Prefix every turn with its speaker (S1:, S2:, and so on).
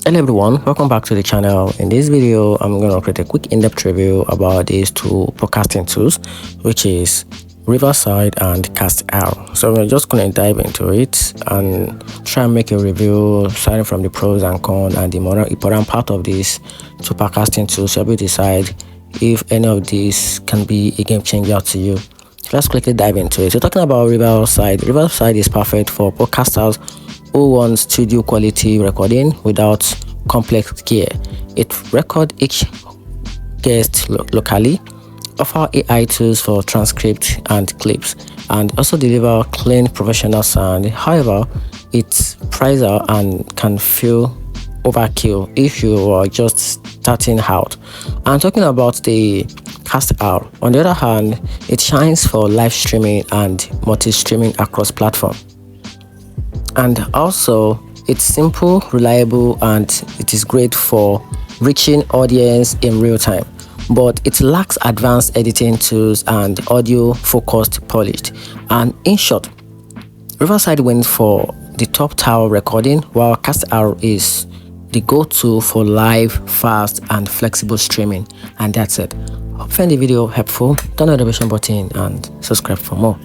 S1: Hello everyone, welcome back to the channel. In this video, I'm going to create a quick in-depth review about these two podcasting tools, which is Riverside and Castr. So we're just going to dive into it and try and make a review starting from the pros and cons and the more important part of these two podcasting tools. So you decide if any of these can be a game changer to you. Let's quickly dive into it. So talking about Riverside, Riverside is perfect for podcasters who want studio quality recording without complex gear. It records each guest locally, offer AI tools for transcript and clips, and also deliver clean professional sound. However, it's pricier and can feel overkill if you are just starting out. And talking about the Castr, on the other hand, it shines for live streaming and multi-streaming across platforms. And also, it's simple, reliable, and it is great for reaching audience in real time. But it lacks advanced editing tools and audio focused polished. And in short, Riverside wins for the top tower recording, while Castr is the go-to for live, fast, and flexible streaming. And that's it. Hope you find the video helpful. Turn on the notification button and subscribe for more.